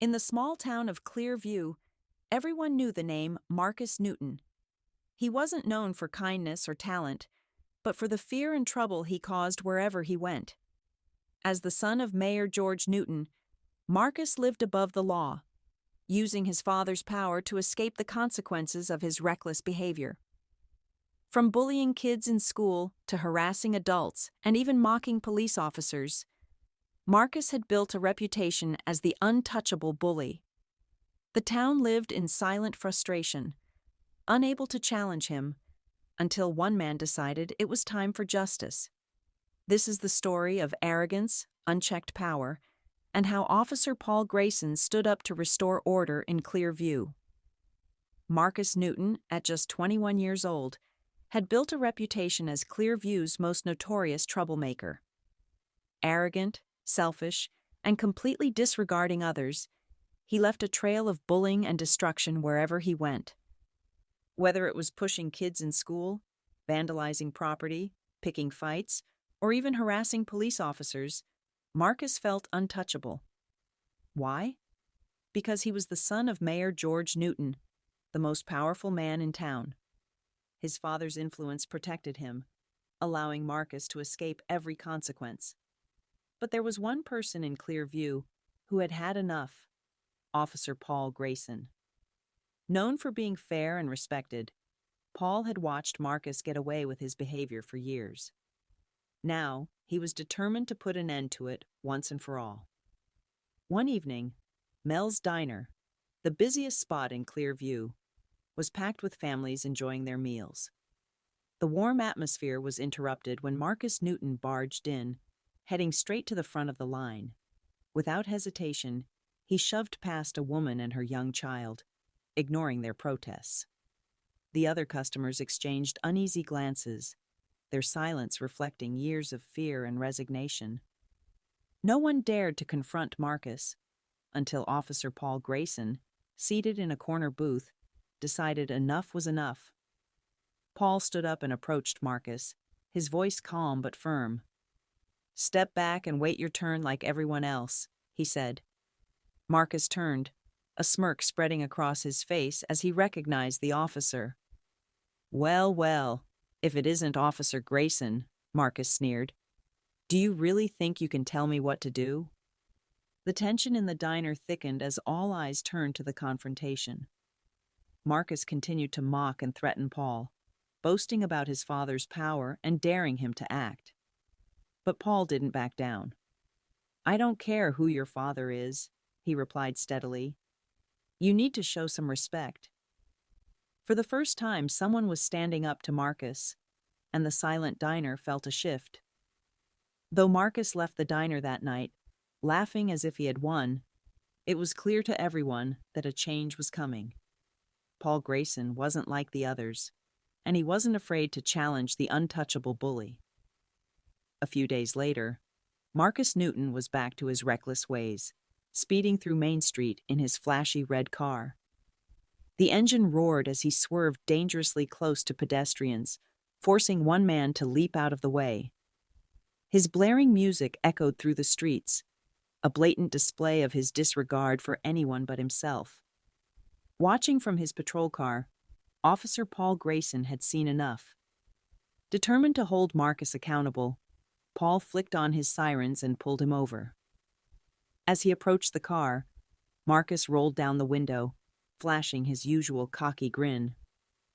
In the small town of Clearview, everyone knew the name Marcus Newton. He wasn't known for kindness or talent, but for the fear and trouble he caused wherever he went. As the son of Mayor George Newton, Marcus lived above the law, using his father's power to escape the consequences of his reckless behavior. From bullying kids in school to harassing adults and even mocking police officers, Marcus had built a reputation as the untouchable bully. The town lived in silent frustration, unable to challenge him, until one man decided it was time for justice. This is the story of arrogance, unchecked power, and how Officer Paul Grayson stood up to restore order in Clearview. Marcus Newton, at just 21 years old, had built a reputation as Clearview's most notorious troublemaker. Arrogant, selfish, and completely disregarding others, he left a trail of bullying and destruction wherever he went. Whether it was pushing kids in school, vandalizing property, picking fights, or even harassing police officers, Marcus felt untouchable. Why? Because he was the son of Mayor George Newton, the most powerful man in town. His father's influence protected him, allowing Marcus to escape every consequence. But there was one person in Clearview who had had enough: Officer Paul Grayson. Known for being fair and respected, Paul had watched Marcus get away with his behavior for years. Now, he was determined to put an end to it once and for all. One evening, Mel's Diner, the busiest spot in Clearview, was packed with families enjoying their meals. The warm atmosphere was interrupted when Marcus Newton barged in, heading straight to the front of the line. Without hesitation, he shoved past a woman and her young child, ignoring their protests. The other customers exchanged uneasy glances, their silence reflecting years of fear and resignation. No one dared to confront Marcus until Officer Paul Grayson, seated in a corner booth, decided enough was enough. Paul stood up and approached Marcus, his voice calm but firm. "Step back and wait your turn like everyone else," he said. Marcus turned, a smirk spreading across his face as he recognized the officer. "Well, well, if it isn't Officer Grayson," Marcus sneered. "Do you really think you can tell me what to do?" The tension in the diner thickened as all eyes turned to the confrontation. Marcus continued to mock and threaten Paul, boasting about his father's power and daring him to act. But Paul didn't back down. "I don't care who your father is," he replied steadily. "You need to show some respect." For the first time, someone was standing up to Marcus, and the silent diner felt a shift. Though Marcus left the diner that night, laughing as if he had won, it was clear to everyone that a change was coming. Paul Grayson wasn't like the others, and he wasn't afraid to challenge the untouchable bully. A few days later, Marcus Newton was back to his reckless ways, speeding through Main Street in his flashy red car. The engine roared as he swerved dangerously close to pedestrians, forcing one man to leap out of the way. His blaring music echoed through the streets, a blatant display of his disregard for anyone but himself. Watching from his patrol car, Officer Paul Grayson had seen enough. Determined to hold Marcus accountable, Paul flicked on his sirens and pulled him over. As he approached the car, Marcus rolled down the window, flashing his usual cocky grin.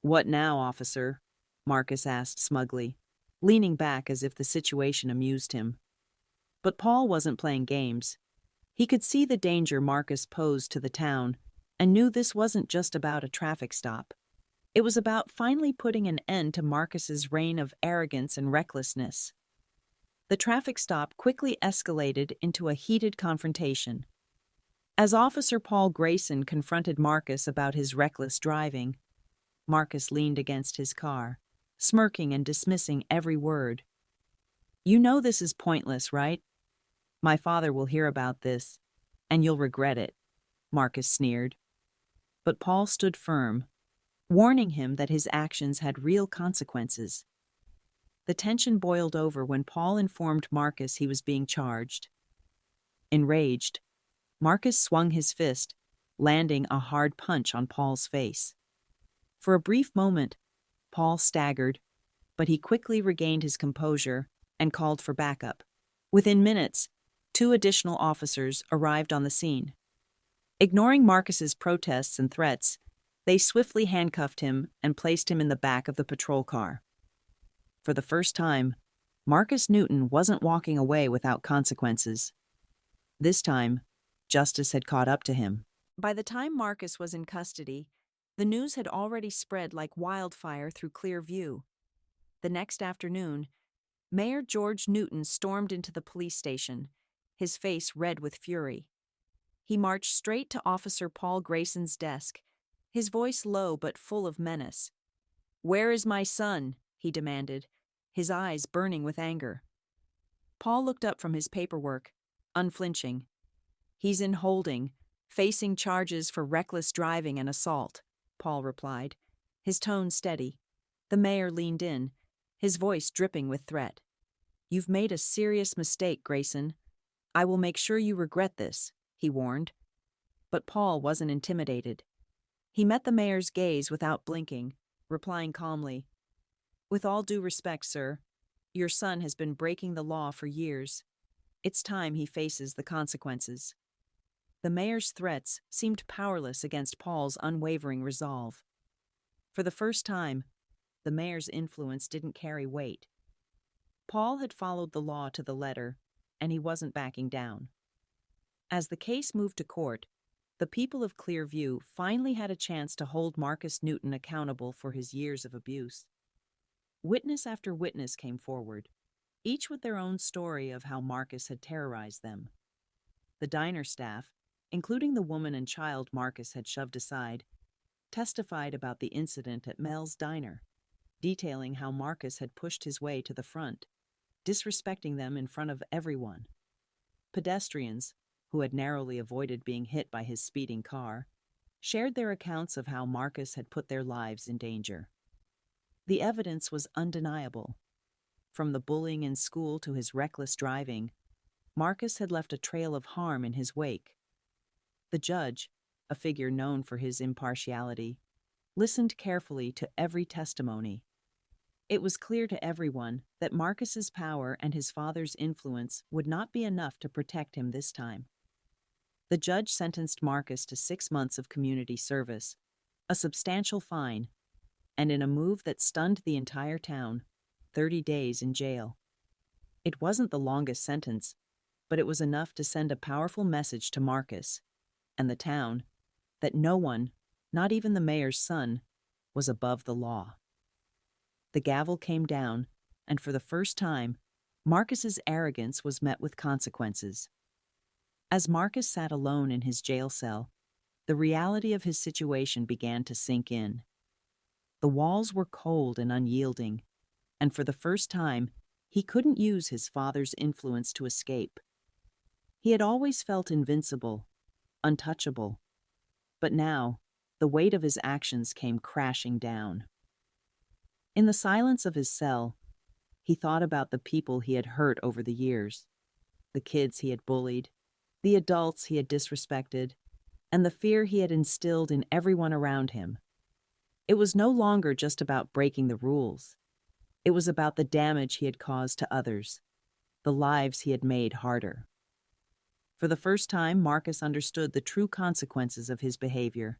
"What now, officer?" Marcus asked smugly, leaning back as if the situation amused him. But Paul wasn't playing games. He could see the danger Marcus posed to the town and knew this wasn't just about a traffic stop. It was about finally putting an end to Marcus's reign of arrogance and recklessness. The traffic stop quickly escalated into a heated confrontation. As Officer Paul Grayson confronted Marcus about his reckless driving, Marcus leaned against his car, smirking and dismissing every word. "You know this is pointless, right? My father will hear about this, and you'll regret it," Marcus sneered. But Paul stood firm, warning him that his actions had real consequences. The tension boiled over when Paul informed Marcus he was being charged. Enraged, Marcus swung his fist, landing a hard punch on Paul's face. For a brief moment, Paul staggered, but he quickly regained his composure and called for backup. Within minutes, 2 additional officers arrived on the scene. Ignoring Marcus's protests and threats, they swiftly handcuffed him and placed him in the back of the patrol car. For the first time, Marcus Newton wasn't walking away without consequences. This time, justice had caught up to him. By the time Marcus was in custody, the news had already spread like wildfire through Clearview. The next afternoon, Mayor George Newton stormed into the police station, his face red with fury. He marched straight to Officer Paul Grayson's desk, his voice low but full of menace. "Where is my son?" he demanded, his eyes burning with anger. Paul looked up from his paperwork, unflinching. "He's in holding, facing charges for reckless driving and assault," Paul replied, his tone steady. The mayor leaned in, his voice dripping with threat. "You've made a serious mistake, Grayson. I will make sure you regret this," he warned. But Paul wasn't intimidated. He met the mayor's gaze without blinking, replying calmly, "With all due respect, sir, your son has been breaking the law for years. It's time he faces the consequences." The mayor's threats seemed powerless against Paul's unwavering resolve. For the first time, the mayor's influence didn't carry weight. Paul had followed the law to the letter, and he wasn't backing down. As the case moved to court, the people of Clearview finally had a chance to hold Marcus Newton accountable for his years of abuse. Witness after witness came forward, each with their own story of how Marcus had terrorized them. The diner staff, including the woman and child Marcus had shoved aside, testified about the incident at Mel's Diner, detailing how Marcus had pushed his way to the front, disrespecting them in front of everyone. Pedestrians, who had narrowly avoided being hit by his speeding car, shared their accounts of how Marcus had put their lives in danger. The evidence was undeniable. From the bullying in school to his reckless driving, Marcus had left a trail of harm in his wake. The judge, a figure known for his impartiality, listened carefully to every testimony. It was clear to everyone that Marcus's power and his father's influence would not be enough to protect him this time. The judge sentenced Marcus to 6 months of community service, a substantial fine, and in a move that stunned the entire town, 30 days in jail. It wasn't the longest sentence, but it was enough to send a powerful message to Marcus and the town that no one, not even the mayor's son, was above the law. The gavel came down, and for the first time, Marcus's arrogance was met with consequences. As Marcus sat alone in his jail cell, the reality of his situation began to sink in. The walls were cold and unyielding, and for the first time, he couldn't use his father's influence to escape. He had always felt invincible, untouchable, but now, the weight of his actions came crashing down. In the silence of his cell, he thought about the people he had hurt over the years, the kids he had bullied, the adults he had disrespected, and the fear he had instilled in everyone around him. It was no longer just about breaking the rules. It was about the damage he had caused to others, the lives he had made harder. For the first time, Marcus understood the true consequences of his behavior,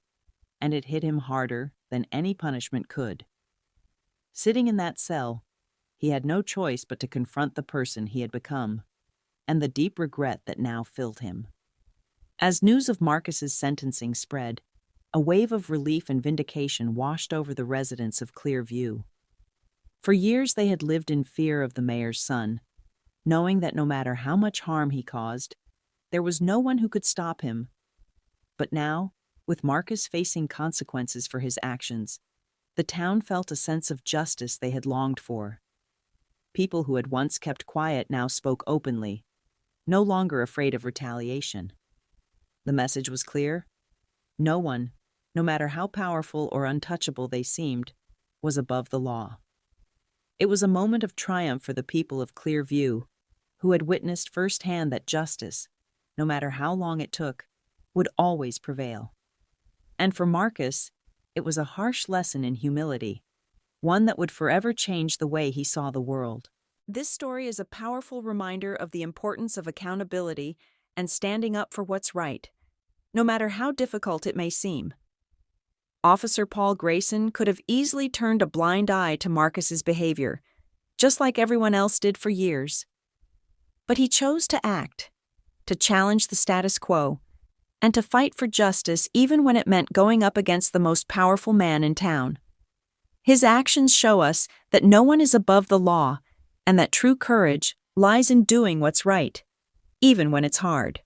and it hit him harder than any punishment could. Sitting in that cell, he had no choice but to confront the person he had become, and the deep regret that now filled him. As news of Marcus's sentencing spread, a wave of relief and vindication washed over the residents of Clearview. For years they had lived in fear of the mayor's son, knowing that no matter how much harm he caused, there was no one who could stop him. But now, with Marcus facing consequences for his actions, the town felt a sense of justice they had longed for. People who had once kept quiet now spoke openly, no longer afraid of retaliation. The message was clear. No one, no matter how powerful or untouchable they seemed, was above the law. It was a moment of triumph for the people of Clearview, who had witnessed firsthand that justice, no matter how long it took, would always prevail. And for Marcus, it was a harsh lesson in humility, one that would forever change the way he saw the world. This story is a powerful reminder of the importance of accountability and standing up for what's right, no matter how difficult it may seem. Officer Paul Grayson could have easily turned a blind eye to Marcus's behavior, just like everyone else did for years. But he chose to act, to challenge the status quo, and to fight for justice even when it meant going up against the most powerful man in town. His actions show us that no one is above the law and that true courage lies in doing what's right, even when it's hard.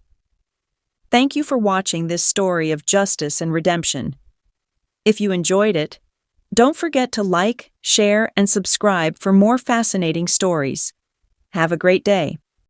Thank you for watching this story of justice and redemption. If you enjoyed it, don't forget to like, share, and subscribe for more fascinating stories. Have a great day.